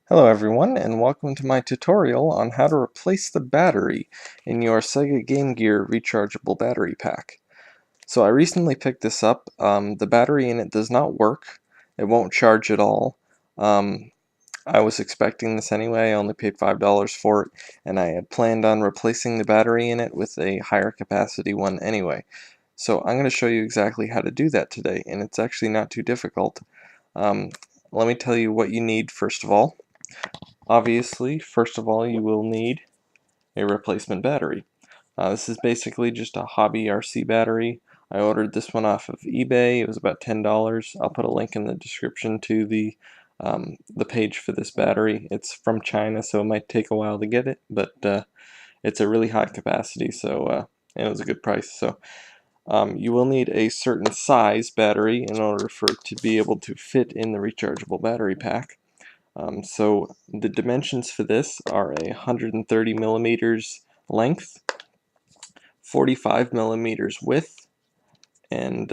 Hello everyone, and welcome to my tutorial on how to replace the battery in your Sega Game Gear rechargeable battery pack. So I recently picked this up. The battery in it does not work. It won't charge at all. I was expecting this anyway. I only paid $5 for it, and I had planned on replacing the battery in it with a higher capacity one anyway. So I'm going to show you exactly how to do that today, and it's actually not too difficult. Let me tell you what you need first of all. Obviously, first of all, you will need a replacement battery. This is basically just a hobby RC battery. I ordered this one off of eBay. It was about $10. I'll put a link in the description to the page for this battery. It's from China, so it might take a while to get it, but it's a really high capacity, so and it was a good price. So you will need a certain size battery in order for it to be able to fit in the rechargeable battery pack. So the dimensions for this are 130 millimeters length, 45 millimeters width, and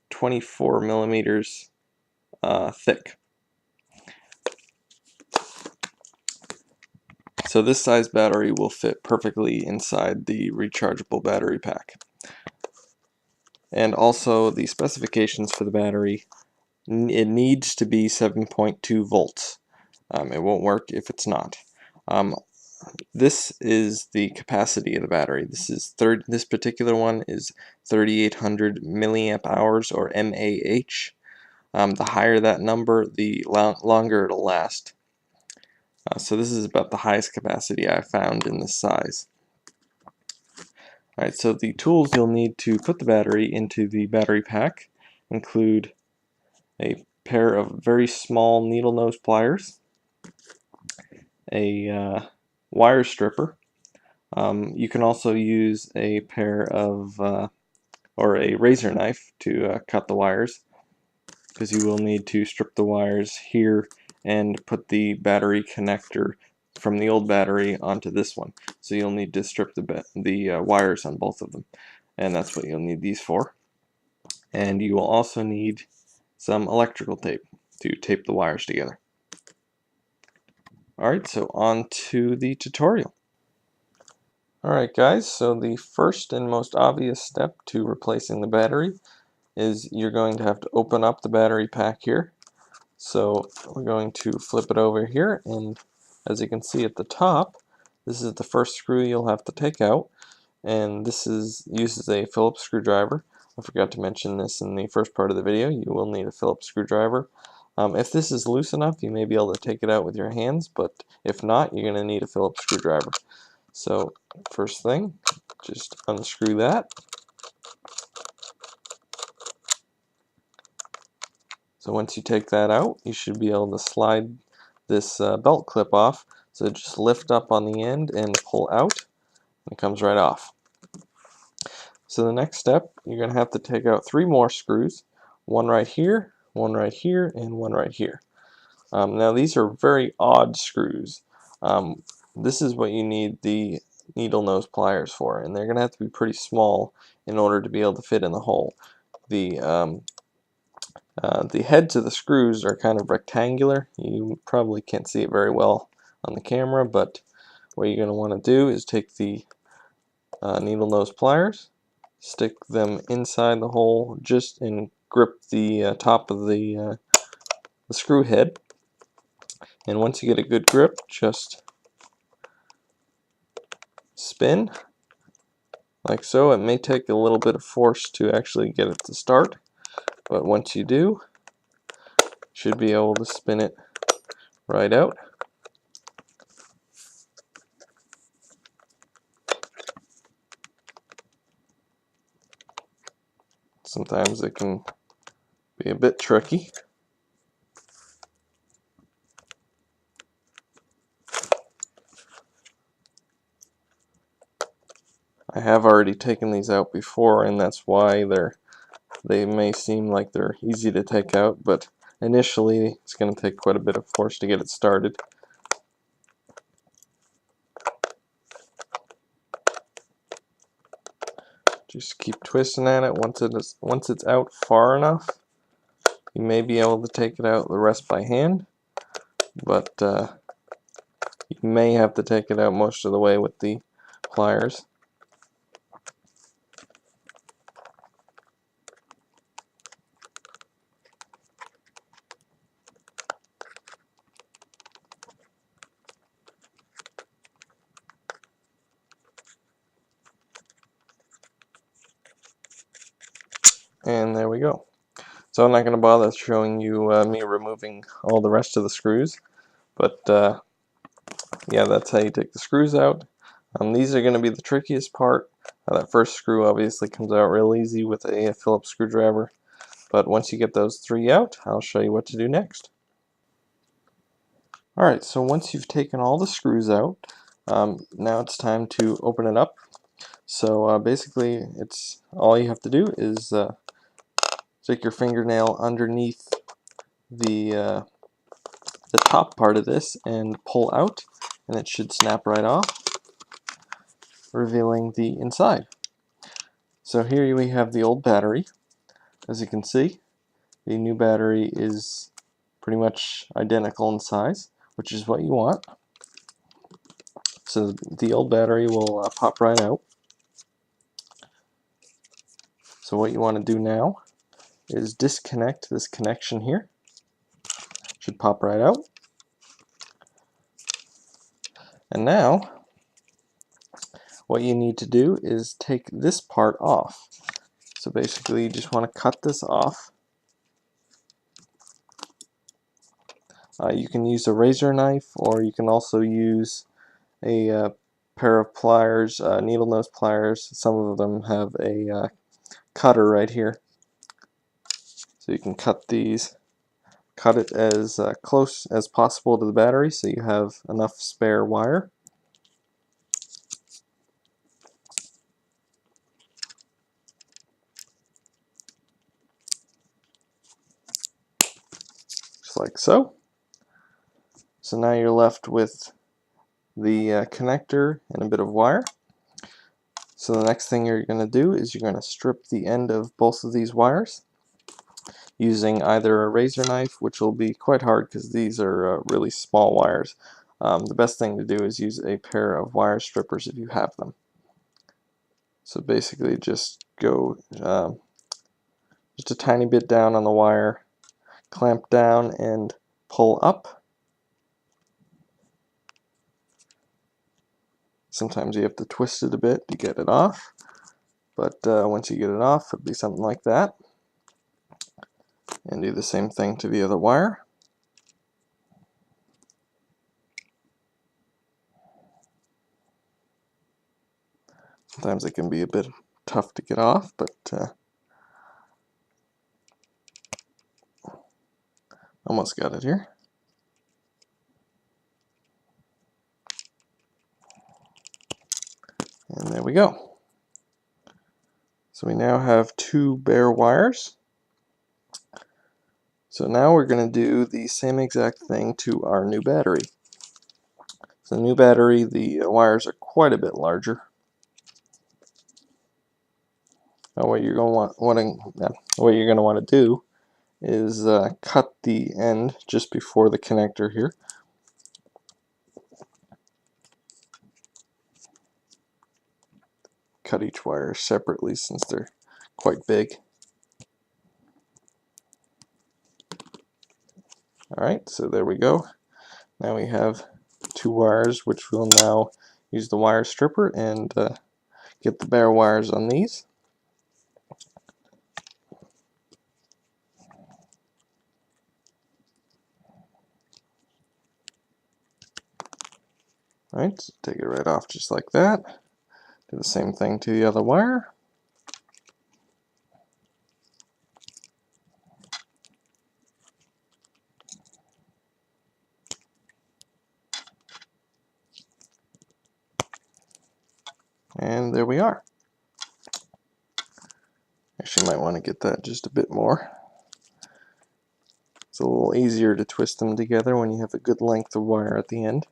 24 millimeters thick. So this size battery will fit perfectly inside the rechargeable battery pack. And also the specifications for the battery, it needs to be 7.2 volts. It won't work if it's not. This is the capacity of the battery. This particular one is 3,800 milliamp hours, or mAh. The higher that number, the longer it'll last. So this is about the highest capacity I've found in this size. Alright, so the tools you'll need to put the battery into the battery pack include a pair of very small needle nose pliers, a wire stripper. You can also use a pair of or a razor knife to cut the wires, because you will need to strip the wires here and put the battery connector from the old battery onto this one. So you'll need to strip the wires on both of them, and that's what you'll need these for. And you will also need some electrical tape to tape the wires together. Alright, so on to the tutorial. Alright guys, so the first and most obvious step to replacing the battery is you're going to have to open up the battery pack here. So we're going to flip it over here, and as you can see at the top, this is the first screw you'll have to take out, and this uses a Phillips screwdriver. I forgot to mention this in the first part of the video. You will need a Phillips screwdriver. If this is loose enough, you may be able to take it out with your hands, but if not, you're going to need a Phillips screwdriver. So first thing, just unscrew that. So once you take that out, you should be able to slide this belt clip off. So just lift up on the end and pull out, and it comes right off. So the next step, you're going to have to take out 3 more screws, one right here, one right here, and one right here. Now these are very odd screws. This is what you need the needle nose pliers for, and they're going to have to be pretty small in order to be able to fit in the hole. The heads of the screws are kind of rectangular. You probably can't see it very well on the camera, but what you're going to want to do is take the needle nose pliers, stick them inside the hole, and grip the top of the screw head. And once you get a good grip, just spin like so. It may take a little bit of force to actually get it to start, but once you do, you should be able to spin it right out. Sometimes it can be a bit tricky. I have already taken these out before, and that's why they may seem like they're easy to take out, but initially it's going to take quite a bit of force to get it started. Just keep twisting at it. Once it's out far enough, you may be able to take it out the rest by hand, but you may have to take it out most of the way with the pliers. And there we go. So I'm not going to bother showing you me removing all the rest of the screws, but yeah, that's how you take the screws out. These are going to be the trickiest part. That first screw obviously comes out real easy with a Phillips screwdriver, but once you get those three out, I'll show you what to do next. Alright, so once you've taken all the screws out, now it's time to open it up. So basically, it's all you have to do is stick your fingernail underneath the top part of this and pull out, and it should snap right off, revealing the inside. So here we have the old battery. As you can see, the new battery is pretty much identical in size, which is what you want. So the old battery will pop right out. So what you want to do now is disconnect this connection here. Should pop right out. And now what you need to do is take this part off. So basically you just want to cut this off. You can use a razor knife, or you can also use a pair of pliers, needle nose pliers. Some of them have a cutter right here. So you can cut it as close as possible to the battery so you have enough spare wire. Just like so. So now you're left with the connector and a bit of wire. So the next thing you're going to do is you're going to strip the end of both of these wires using either a razor knife, which will be quite hard because these are really small wires. The best thing to do is use a pair of wire strippers if you have them. So basically just go just a tiny bit down on the wire, clamp down and pull up. Sometimes you have to twist it a bit to get it off, but once you get it off, it'll be something like that. And do the same thing to the other wire. Sometimes it can be a bit tough to get off, but almost got it here. And there we go. So we now have two bare wires. So now we're going to do the same exact thing to our new battery. So the new battery, the wires are quite a bit larger. Now what you're going to want to do is cut the end just before the connector here. Cut each wire separately since they're quite big. Alright, so there we go. Now we have two wires, which we'll now use the wire stripper and get the bare wires on these. Alright, so take it right off just like that. Do the same thing to the other wire. And there we are. Actually, might want to get that just a bit more. It's a little easier to twist them together when you have a good length of wire at the end.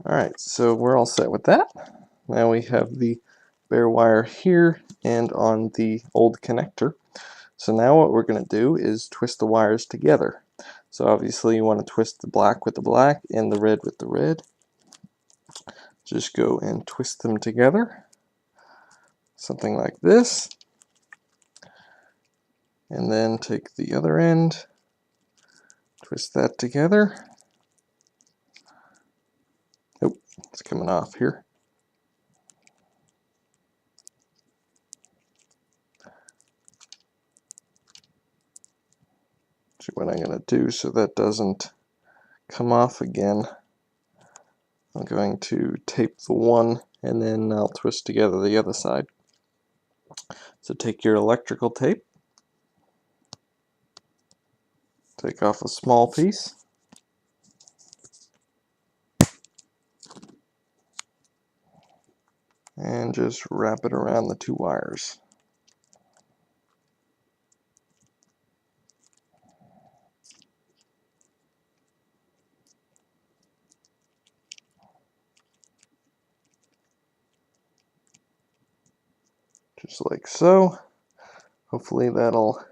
Alright, so we're all set with that. Now we have the bare wire here and on the old connector. So now what we're going to do is twist the wires together. So obviously you want to twist the black with the black and the red with the red. Just go and twist them together. Something like this. And then take the other end, twist that together. Oh, it's coming off here. See what I'm going to do so that doesn't come off again. I'm going to tape the one and then I'll twist together the other side. So take your electrical tape, take off a small piece, and just wrap it around the two wires. Just like so. Hopefully that'll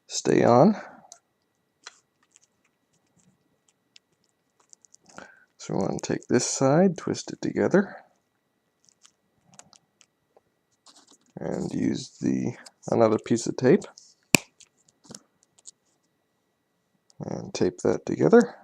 stay on. So we want to take this side, twist it together, and use another piece of tape and tape that together.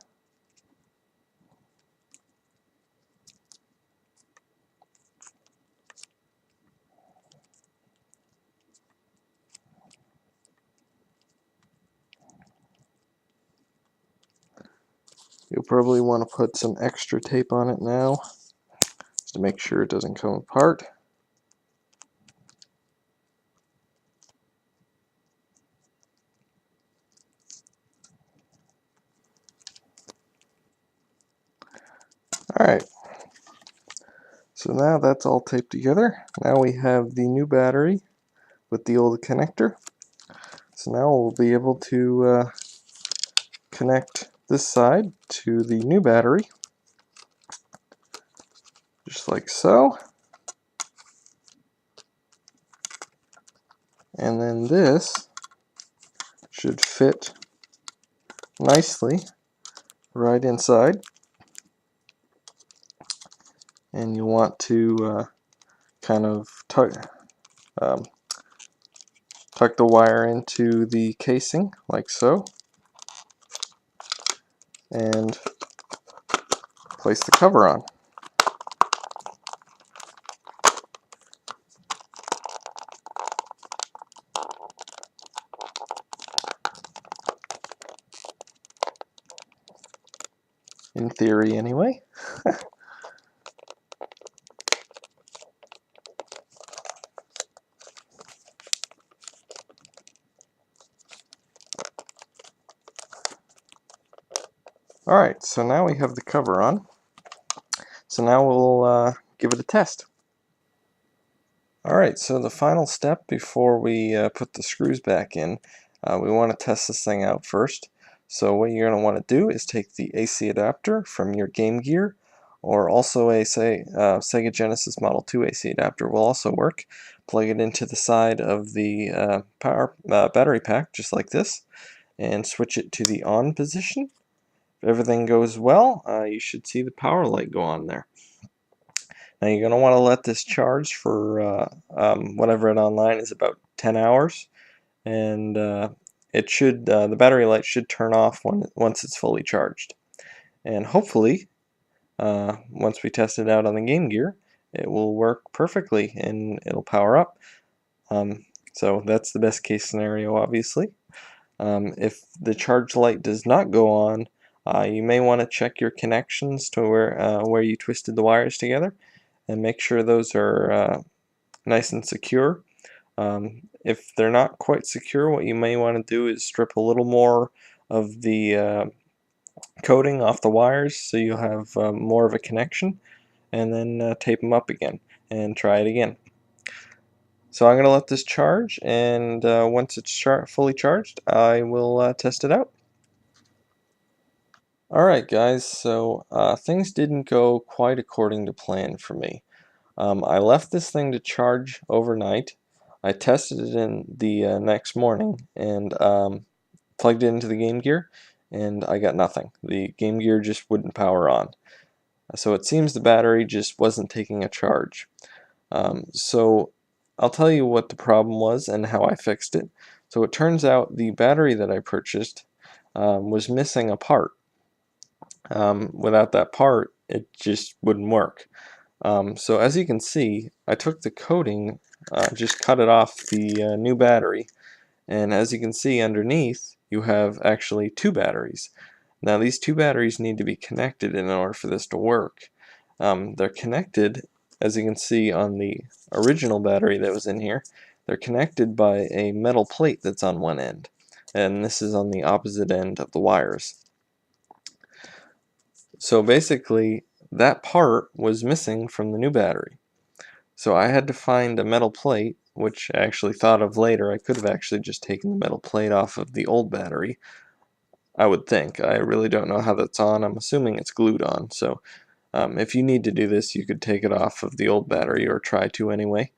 You'll probably want to put some extra tape on it now to make sure it doesn't come apart. Alright, so now that's all taped together. Now we have the new battery with the old connector. So now we'll be able to connect this side to the new battery, just like so. And then this should fit nicely right inside. And you want to kind of um, tuck the wire into the casing like so, and place the cover on. In theory anyway. Alright, so now we have the cover on. So now we'll give it a test. Alright, so the final step before we put the screws back in, we want to test this thing out first. So what you're going to want to do is take the AC adapter from your Game Gear, or also a Sega Genesis Model 2 AC adapter will also work. Plug it into the side of the battery pack, just like this, and switch it to the on position. If everything goes well, you should see the power light go on there. Now you're going to want to let this charge for whatever it online is, about 10 hours, and the battery light should turn off once it's fully charged. And hopefully, once we test it out on the Game Gear, it will work perfectly and it'll power up. So that's the best case scenario, obviously. If the charge light does not go on, you may want to check your connections to where you twisted the wires together, and make sure those are nice and secure. If they're not quite secure, what you may want to do is strip a little more of the coating off the wires so you'll have more of a connection, and then tape them up again and try it again. So I'm going to let this charge, and once it's fully charged, I will test it out. Alright guys, so things didn't go quite according to plan for me. I left this thing to charge overnight. I tested it in the next morning and plugged it into the Game Gear, and I got nothing. The Game Gear just wouldn't power on. So it seems the battery just wasn't taking a charge. So I'll tell you what the problem was and how I fixed it. So it turns out the battery that I purchased was missing a part. Without that part, it just wouldn't work. So as you can see, I took the coating, just cut it off the new battery, and as you can see underneath, you have actually two batteries. Now these two batteries need to be connected in order for this to work. They're connected, as you can see on the original battery that was in here, they're connected by a metal plate that's on one end, and this is on the opposite end of the wires. So basically, that part was missing from the new battery. So I had to find a metal plate, which I actually thought of later. I could have actually just taken the metal plate off of the old battery, I would think. I really don't know how that's on. I'm assuming it's glued on. So if you need to do this, you could take it off of the old battery, or try to anyway.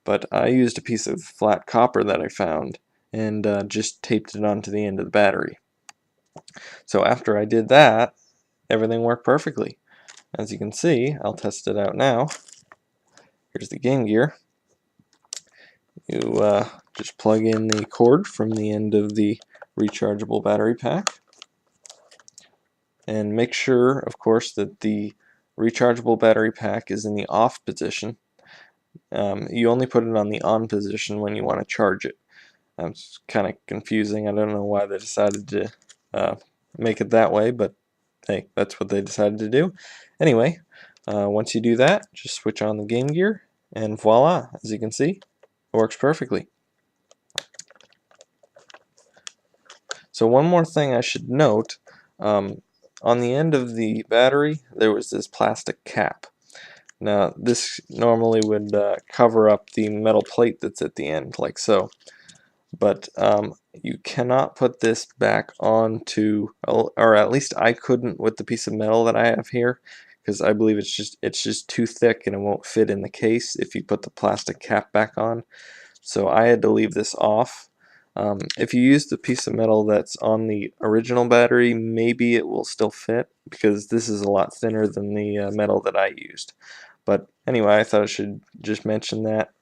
But I used a piece of flat copper that I found and just taped it onto the end of the battery. So after I did that, everything worked perfectly. As you can see, I'll test it out now. Here's the Game Gear. You just plug in the cord from the end of the rechargeable battery pack, and make sure, of course, that the rechargeable battery pack is in the off position. You only put it on the on position when you want to charge it. It's kind of confusing. I don't know why they decided to make it that way, but hey, that's what they decided to do. Anyway, once you do that, just switch on the Game Gear, and voila, as you can see, it works perfectly. So one more thing I should note, on the end of the battery there was this plastic cap. Now this normally would cover up the metal plate that's at the end, like so. But you cannot put this back onto, or at least I couldn't with the piece of metal that I have here, because I believe it's just too thick and it won't fit in the case if you put the plastic cap back on. So I had to leave this off. If you use the piece of metal that's on the original battery, maybe it will still fit, because this is a lot thinner than the metal that I used. But anyway, I thought I should just mention that.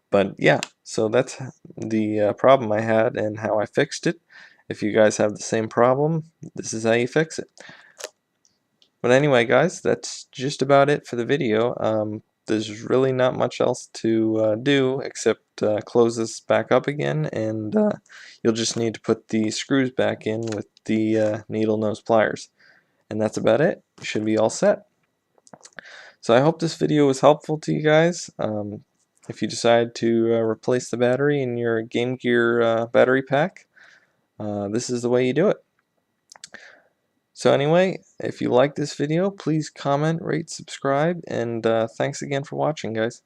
But yeah, so that's the problem I had and how I fixed it. If you guys have the same problem, this is how you fix it. But anyway guys, that's just about it for the video. There's really not much else to do except close this back up again, and you'll just need to put the screws back in with the needle nose pliers. And that's about it. You should be all set. So I hope this video was helpful to you guys. If you decide to replace the battery in your Game Gear battery pack, this is the way you do it. So anyway, if you like this video, please comment, rate, subscribe, and thanks again for watching, guys.